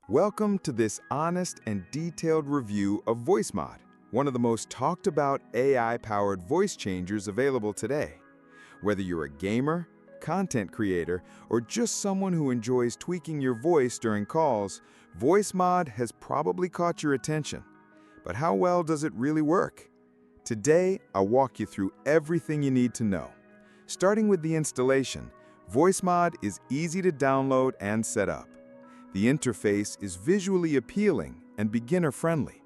Welcome to this honest and detailed review of Voicemod, one of the most talked about AI-powered voice changers available today. Whether you're a gamer, content creator, or just someone who enjoys tweaking your voice during calls, Voicemod has probably caught your attention. But how well does it really work? Today, I'll walk you through everything you need to know. Starting with the installation, Voicemod is easy to download and set up. The interface is visually appealing and beginner-friendly.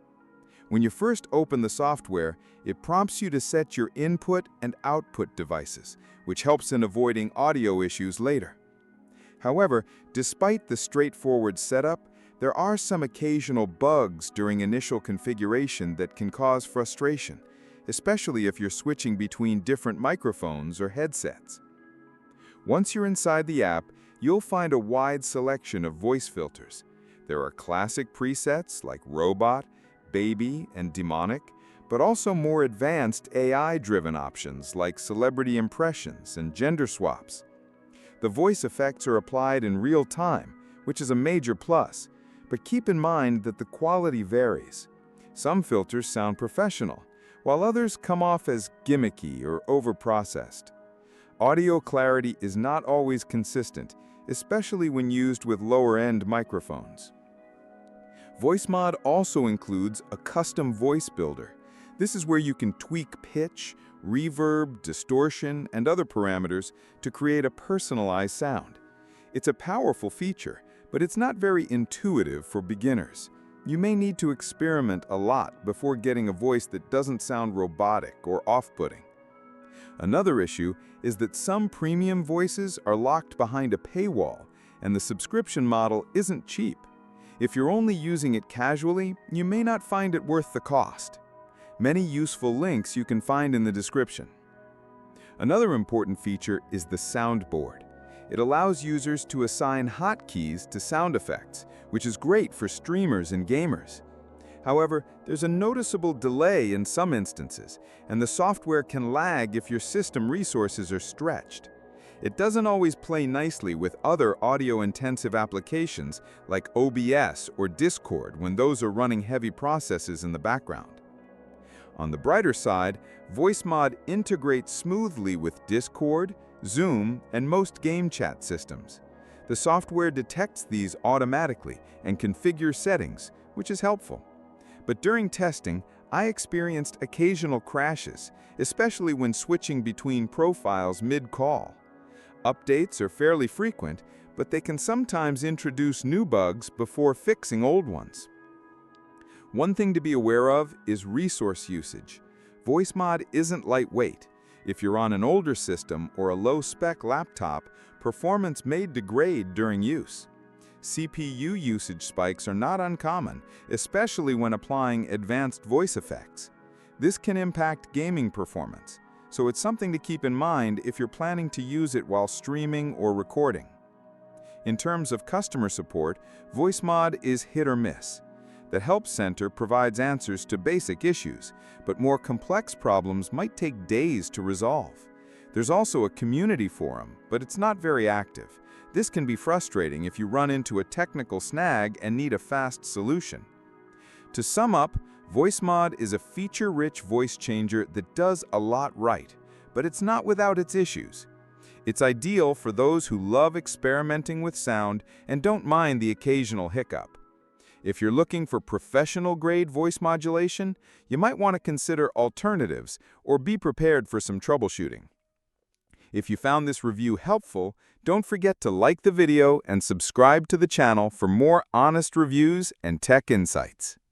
When you first open the software, it prompts you to set your input and output devices, which helps in avoiding audio issues later. However, despite the straightforward setup, there are some occasional bugs during initial configuration that can cause frustration, especially if you're switching between different microphones or headsets. Once you're inside the app, you'll find a wide selection of voice filters. There are classic presets like Robot, Baby, and Demonic, but also more advanced AI-driven options like celebrity impressions and gender swaps. The voice effects are applied in real time, which is a major plus, but keep in mind that the quality varies. Some filters sound professional, while others come off as gimmicky or overprocessed. Audio clarity is not always consistent, especially when used with lower-end microphones. Voicemod also includes a custom voice builder. This is where you can tweak pitch, reverb, distortion, and other parameters to create a personalized sound. It's a powerful feature, but it's not very intuitive for beginners. You may need to experiment a lot before getting a voice that doesn't sound robotic or off-putting. Another issue is that some premium voices are locked behind a paywall, and the subscription model isn't cheap. If you're only using it casually, you may not find it worth the cost. Many useful links you can find in the description. Another important feature is the soundboard. It allows users to assign hotkeys to sound effects, which is great for streamers and gamers. However, there's a noticeable delay in some instances, and the software can lag if your system resources are stretched. It doesn't always play nicely with other audio-intensive applications like OBS or Discord when those are running heavy processes in the background. On the brighter side, Voicemod integrates smoothly with Discord, Zoom, and most game chat systems. The software detects these automatically and configures settings, which is helpful. But during testing, I experienced occasional crashes, especially when switching between profiles mid-call. Updates are fairly frequent, but they can sometimes introduce new bugs before fixing old ones. One thing to be aware of is resource usage. Voicemod isn't lightweight. If you're on an older system or a low-spec laptop, performance may degrade during use. CPU usage spikes are not uncommon, especially when applying advanced voice effects. This can impact gaming performance, so it's something to keep in mind if you're planning to use it while streaming or recording. In terms of customer support, Voicemod is hit or miss. The Help Center provides answers to basic issues, but more complex problems might take days to resolve. There's also a community forum, but it's not very active. This can be frustrating if you run into a technical snag and need a fast solution. To sum up, Voicemod is a feature-rich voice changer that does a lot right, but it's not without its issues. It's ideal for those who love experimenting with sound and don't mind the occasional hiccup. If you're looking for professional-grade voice modulation, you might want to consider alternatives or be prepared for some troubleshooting. If you found this review helpful, don't forget to like the video and subscribe to the channel for more honest reviews and tech insights.